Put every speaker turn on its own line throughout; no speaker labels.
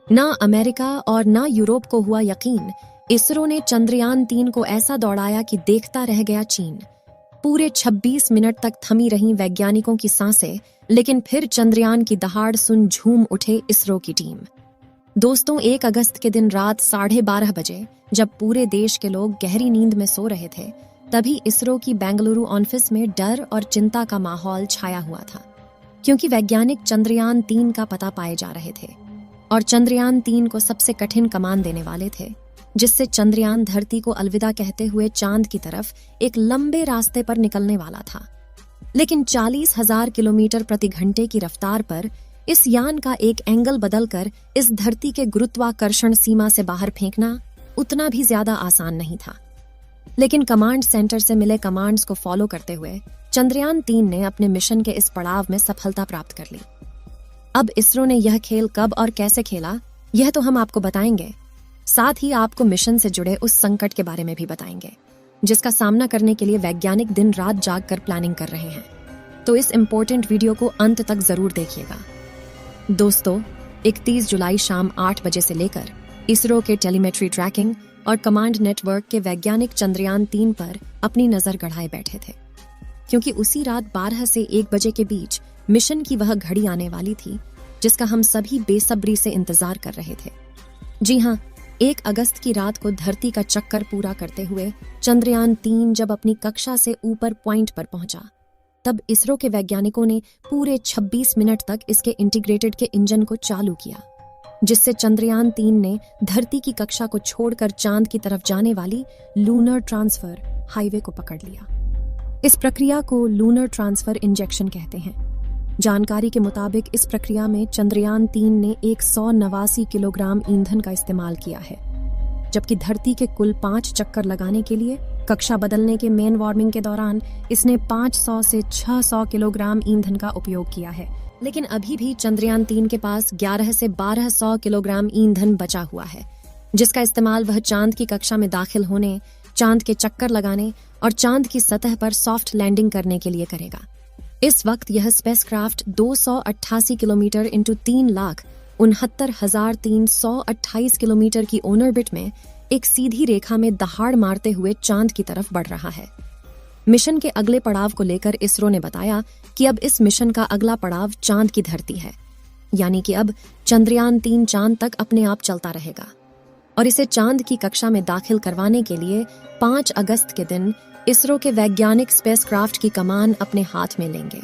ना अमेरिका और ना यूरोप को हुआ यकीन, इसरो ने चंद्रयान-3 को ऐसा दौड़ाया कि देखता रह गया चीन। पूरे 26 मिनट तक थमी रहीं वैज्ञानिकों की सांसें, लेकिन फिर चंद्रयान की दहाड़ सुन झूम उठे इसरो की टीम। दोस्तों, 1 अगस्त के दिन रात 12:30 बजे, जब पूरे देश के लोग गहरी नींद में सो रहे थे, तभी इसरो की बेंगलुरु ऑफिस में डर और चिंता का माहौल छाया हुआ था, क्योंकि वैज्ञानिक चंद्रयान-3 का पता पाए जा रहे थे और चंद्रयान-3 को सबसे कठिन कमान देने वाले थे, जिससे चंद्रयान धरती को अलविदा कहते हुए चांद की तरफ एक लंबे रास्ते पर निकलने वाला था। लेकिन 40,000 किलोमीटर प्रति घंटे की रफ्तार पर इस यान का एक एंगल बदलकर इस धरती के गुरुत्वाकर्षण सीमा से बाहर फेंकना उतना भी ज्यादा आसान नहीं था। लेकिन कमांड सेंटर से मिले कमांड्स को फॉलो करते हुए चंद्रयान-3 ने अपने मिशन के इस पड़ाव में सफलता प्राप्त कर ली। अब इसरो ने यह खेल कब और कैसे खेला, यह तो हम आपको बताएंगे। साथ ही आपको मिशन से जुड़े उस संकट के बारे में भी बताएंगे, जिसका सामना करने के लिए वैज्ञानिक दिन रात जाग कर प्लानिंग कर रहे हैं। तो इस इम्पोर्टेंट वीडियो को अंत तक जरूर देखिएगा। दोस्तों, 31 जुलाई शाम 8 बजे से लेकर इसरो के टेलीमेट्री ट्रैकिंग और कमांड नेटवर्क के वैज्ञानिक चंद्रयान-3 पर अपनी नजर गड़ाए बैठे थे, क्योंकि उसी रात 12 से 1 बजे के बीच मिशन की वह घड़ी आने वाली थी जिसका हम सभी बेसब्री से इंतजार कर रहे थे। जी हाँ, 1 अगस्त की रात को धरती का चक्कर पूरा करते हुए चंद्रयान-3 जब अपनी कक्षा से ऊपर पॉइंट पर पहुंचा, तब इसरो के वैज्ञानिकों ने पूरे 26 मिनट तक इसके इंटीग्रेटेड के इंजन को चालू किया, जिससे चंद्रयान-3 ने धरती की कक्षा को छोड़कर चांद की तरफ जाने वाली लूनर ट्रांसफर हाईवे को पकड़ लिया। इस प्रक्रिया को लूनर ट्रांसफर इंजेक्शन कहते हैं। जानकारी के मुताबिक इस प्रक्रिया में चंद्रयान-3 ने 189 किलोग्राम ईंधन का इस्तेमाल किया है, जबकि धरती के कुल 5 चक्कर लगाने के लिए कक्षा बदलने के मेन वार्मिंग के दौरान इसने 500 से 600 किलोग्राम ईंधन का उपयोग किया है। लेकिन अभी भी चंद्रयान-3 के पास 11 से 1200 किलोग्राम ईंधन बचा हुआ है, जिसका इस्तेमाल वह चांद की कक्षा में दाखिल होने, चांद के चक्कर लगाने और चांद की सतह पर सॉफ्ट लैंडिंग करने के लिए करेगा। इस वक्त यह स्पेसक्राफ्ट 288 किलोमीटर इंटू 3,69,328 किलोमीटर की ऑर्बिट में एक सीधी रेखा में दहाड़ मारते हुए चांद की तरफ बढ़ रहा है। मिशन के अगले पड़ाव को लेकर इसरो ने बताया कि अब इस मिशन का अगला पड़ाव चांद की धरती है, यानी कि अब चंद्रयान-3 चांद तक अपने आप चलता रहेगा और इसे चांद की कक्षा में दाखिल करवाने के लिए 5 अगस्त के दिन इसरो के वैज्ञानिक स्पेसक्राफ्ट की कमान अपने हाथ में लेंगे।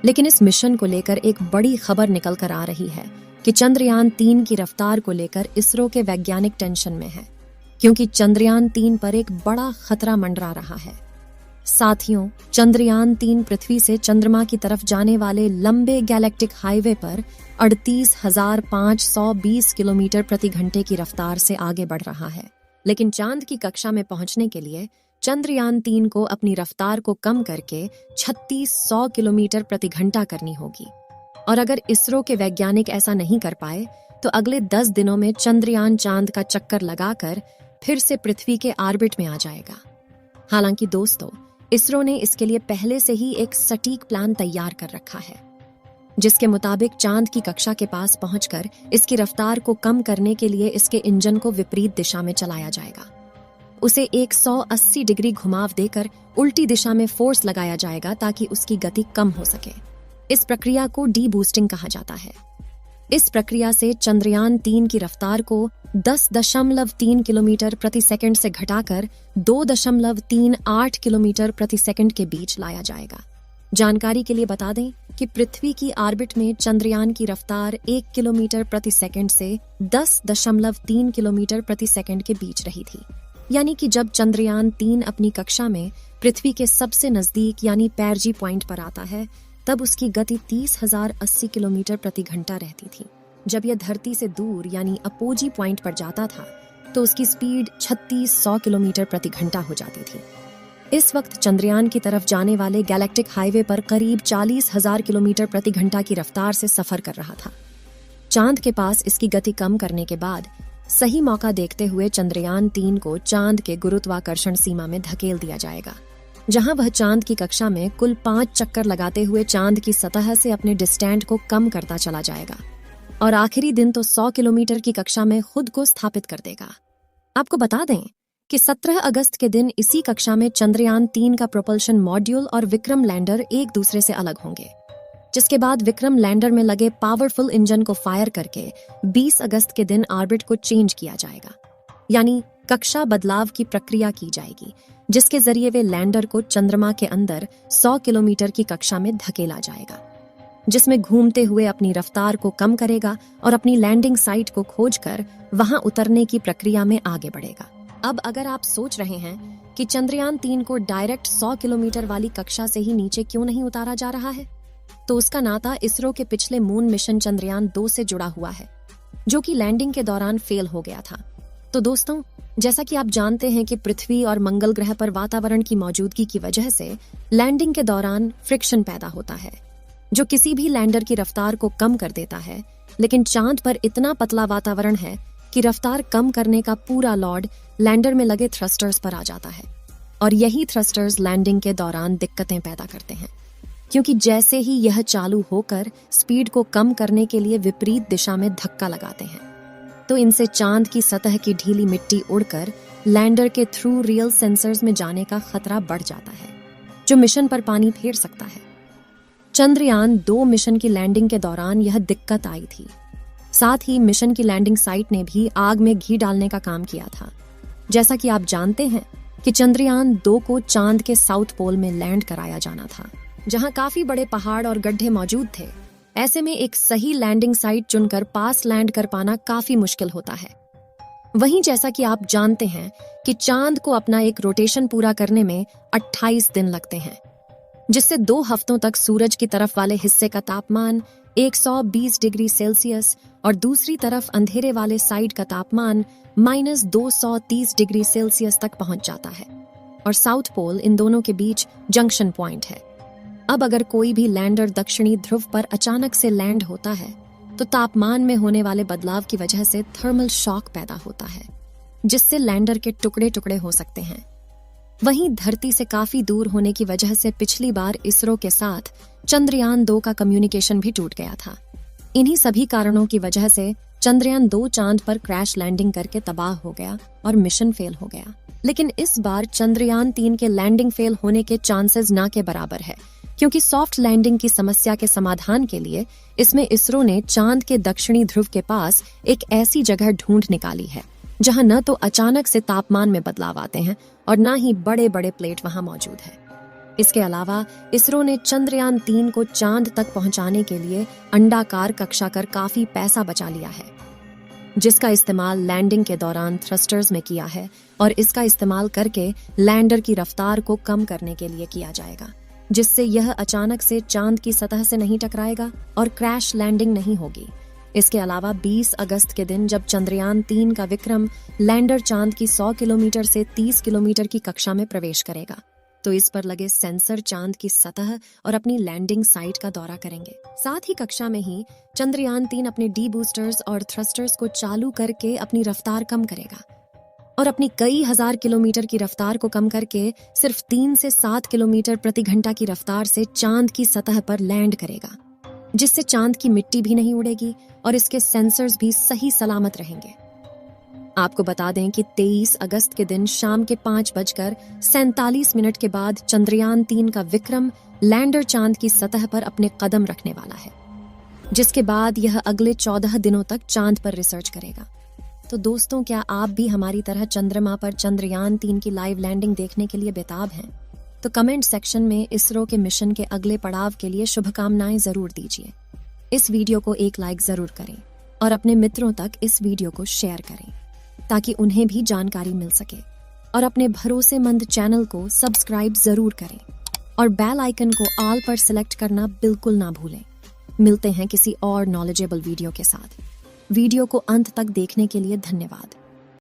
लेकिन इस मिशन को लेकर एक बड़ी खबर निकल कर आ रही है कि चंद्रयान-3 की रफ्तार को लेकर इसरो के वैज्ञानिक टेंशन में है, क्योंकि चंद्रयान-3 पर एक बड़ा खतरा मंडरा रहा है। साथियों, चंद्रयान-3 पृथ्वी से चंद्रमा की तरफ जाने वाले लंबे गैलेक्टिक हाईवे पर 38,520 किलोमीटर प्रति घंटे की रफ्तार से आगे बढ़ रहा है। लेकिन चांद की कक्षा में पहुंचने के लिए चंद्रयान-3 को अपनी रफ्तार को कम करके 3600 किलोमीटर प्रति घंटा करनी होगी। और अगर इसरो के वैज्ञानिक ऐसा नहीं कर पाए तो अगले 10 दिनों में चंद्रयान चांद का चक्कर लगाकर फिर से पृथ्वी के ऑर्बिट में आ जाएगा। हालांकि दोस्तों, इसरो ने इसके लिए पहले से ही एक सटीक प्लान तैयार कर रखा है, जिसके मुताबिक चांद की कक्षा के पास पहुंचकर इसकी रफ्तार को कम करने के लिए इसके इंजन को विपरीत दिशा में चलाया जाएगा। उसे 180 डिग्री घुमाव देकर उल्टी दिशा में फोर्स लगाया जाएगा ताकि उसकी गति कम हो सके। इस प्रक्रिया को डी बूस्टिंग कहा जाता है। इस प्रक्रिया से चंद्रयान-3 की रफ्तार को 10.3 किलोमीटर प्रति सेकंड से घटाकर 2.38 किलोमीटर प्रति सेकंड के बीच लाया जाएगा। जानकारी के लिए बता दें कि पृथ्वी की ऑर्बिट में चंद्रयान की रफ्तार 1 किलोमीटर प्रति सेकंड से 10.3 किलोमीटर प्रति सेकंड के बीच रही थी। यानी कि जब चंद्रयान-3 अपनी कक्षा में पृथ्वी के सबसे नजदीक यानी पैरजी पॉइंट पर आता है, तब उसकी गति 30,080 किलोमीटर प्रति घंटा रहती थी। जब यह धरती से दूर यानी अपोजी पॉइंट पर जाता था तो उसकी स्पीड 3600 किलोमीटर प्रति घंटा हो जाती थी। इस वक्त चंद्रयान की तरफ जाने वाले गैलेक्टिक हाईवे पर करीब 40,000 किलोमीटर प्रति घंटा की रफ्तार से सफर कर रहा था। चांद के पास इसकी गति कम करने के बाद सही मौका देखते हुए चंद्रयान-3 को चांद के गुरुत्वाकर्षण सीमा में धकेल दिया जाएगा, जहां वह चांद की कक्षा में कुल 5 चक्कर लगाते हुए चांद की सतह से अपने डिस्टेंस को कम करता चला जाएगा। और आखिरी दिन तो 100 किलोमीटर की कक्षा में खुद को स्थापित कर देगा। आपको बता दें कि 17 अगस्त के दिन इसी कक्षा में चंद्रयान 3 का प्रोपल्शन मॉड्यूल और विक्रम लैंडर एक दूसरे से अलग होंगे, जिसके बाद विक्रम लैंडर में लगे पावरफुल इंजन को फायर करके 20 अगस्त के दिन ऑर्बिट को चेंज किया जाएगा, यानी कक्षा बदलाव की प्रक्रिया की जाएगी, जिसके जरिए वे लैंडर को चंद्रमा के अंदर 100 किलोमीटर की कक्षा में धकेला जाएगा, जिसमें घूमते हुए अपनी रफ्तार को कम करेगा और अपनी लैंडिंग साइट को खोजकर वहां उतरने की प्रक्रिया में आगे बढ़ेगा। अब अगर आप सोच रहे हैं कि चंद्रयान 3 को डायरेक्ट 100 किलोमीटर वाली कक्षा से ही नीचे क्यों नहीं उतारा जा रहा है, तो उसका नाता इसरो के पिछले मून मिशन चंद्रयान 2 से जुड़ा हुआ है, जो कि लैंडिंग के दौरान फेल हो गया था। तो दोस्तों, जैसा कि आप जानते हैं कि पृथ्वी और मंगल ग्रह पर वातावरण की मौजूदगी की वजह से लैंडिंग के दौरान फ्रिक्शन पैदा होता है, जो किसी भी लैंडर की रफ्तार को कम कर देता है। लेकिन चांद पर इतना पतला वातावरण है कि रफ्तार कम करने का पूरा लोड लैंडर में लगे थ्रस्टर्स पर आ जाता है, और यही थ्रस्टर्स लैंडिंग के दौरान दिक्कतें पैदा करते हैं, क्योंकि जैसे ही यह चालू होकर स्पीड को कम करने के लिए विपरीत दिशा में धक्का लगाते हैं, तो इनसे चांद की सतह की ढीली मिट्टी उड़कर लैंडर के थ्रू रियल सेंसर्स में जाने का खतरा बढ़ जाता है, जो मिशन पर पानी फेर सकता है। चंद्रयान 2 मिशन की लैंडिंग के दौरान यह दिक्कत आई थी। साथ ही मिशन की लैंडिंग साइट ने भी आग में घी डालने का काम किया था। जैसा कि आप जानते हैं कि चंद्रयान 2 को चांद के साउथ पोल में लैंड कराया जाना था, जहां काफी बड़े पहाड़ और गड्ढे मौजूद थे। ऐसे में एक सही लैंडिंग साइट चुनकर पास लैंड कर पाना काफी मुश्किल होता है। वहीं जैसा कि आप जानते हैं कि चांद को अपना एक रोटेशन पूरा करने में 28 दिन लगते हैं, जिससे 2 हफ्तों तक सूरज की तरफ वाले हिस्से का तापमान 120 डिग्री सेल्सियस और दूसरी तरफ अंधेरे वाले साइड का तापमान -230 डिग्री सेल्सियस तक पहुंच जाता है, और साउथ पोल इन दोनों के बीच जंक्शन पॉइंट है। अब अगर कोई भी लैंडर दक्षिणी ध्रुव पर अचानक से लैंड होता है, तो तापमान में होने वाले बदलाव की वजह से थर्मल शॉक पैदा होता है, जिससे लैंडर के टुकड़े टुकड़े हो सकते हैं। वहीं धरती से काफी दूर होने की वजह से पिछली बार इसरो के साथ चंद्रयान 2 का कम्युनिकेशन भी टूट गया था। इन्हीं सभी कारणों की वजह से चंद्रयान 2 चांद पर क्रैश लैंडिंग करके तबाह हो गया और मिशन फेल हो गया। लेकिन इस बार चंद्रयान 3 के लैंडिंग फेल होने के चांसेस ना के बराबर है, क्योंकि सॉफ्ट लैंडिंग की समस्या के समाधान के लिए इसमें इसरो ने चांद के दक्षिणी ध्रुव के पास एक ऐसी जगह ढूंढ निकाली है जहां न तो अचानक से तापमान में बदलाव आते हैं और न ही बड़े बड़े प्लेट वहां मौजूद है। इसके अलावा इसरो ने चंद्रयान 3 को चांद तक पहुंचाने के लिए अंडाकार कक्षा कर काफी पैसा बचा लिया है, जिसका इस्तेमाल लैंडिंग के दौरान थ्रस्टर्स में किया है, और इसका इस्तेमाल करके लैंडर की रफ्तार को कम करने के लिए किया जाएगा, जिससे यह अचानक से चांद की सतह से नहीं टकराएगा और क्रैश लैंडिंग नहीं होगी। इसके अलावा 20 अगस्त के दिन जब चंद्रयान 3 का विक्रम लैंडर चांद की 100 किलोमीटर से 30 किलोमीटर की कक्षा में प्रवेश करेगा, तो इस पर लगे सेंसर चांद की सतह और अपनी लैंडिंग साइट का दौरा करेंगे। साथ ही कक्षा में ही चंद्रयान 3 अपने डी बूस्टर्स और थ्रस्टर्स को चालू करके अपनी रफ्तार कम करेगा और अपनी कई हजार किलोमीटर की रफ्तार को कम करके सिर्फ 3 से 7 किलोमीटर प्रति घंटा की रफ्तार से चांद की सतह पर लैंड करेगा, जिससे चांद की मिट्टी भी नहीं उड़ेगी और इसके सेंसर्स भी सही सलामत रहेंगे। आपको बता दें कि 23 अगस्त के दिन शाम के 5:47 के बाद चंद्रयान 3 का विक्रम लैंडर चांद की सतह पर अपने कदम रखने वाला है, जिसके बाद यह अगले 14 दिनों तक चांद पर रिसर्च करेगा। तो दोस्तों, क्या आप भी हमारी तरह चंद्रमा पर चंद्रयान 3 की लाइव लैंडिंग देखने के लिए बेताब हैं? तो कमेंट सेक्शन में इसरो के मिशन के अगले पड़ाव के लिए शुभकामनाएं जरूर दीजिए। इस वीडियो को एक लाइक जरूर करें और अपने मित्रों तक इस वीडियो को शेयर करें, ताकि उन्हें भी जानकारी मिल सके, और अपने भरोसेमंद चैनल को सब्सक्राइब जरूर करें और बेल आइकन को ऑल पर सिलेक्ट करना बिल्कुल ना भूलें। मिलते हैं किसी और नॉलेजेबल वीडियो के साथ। वीडियो को अंत तक देखने के लिए धन्यवाद।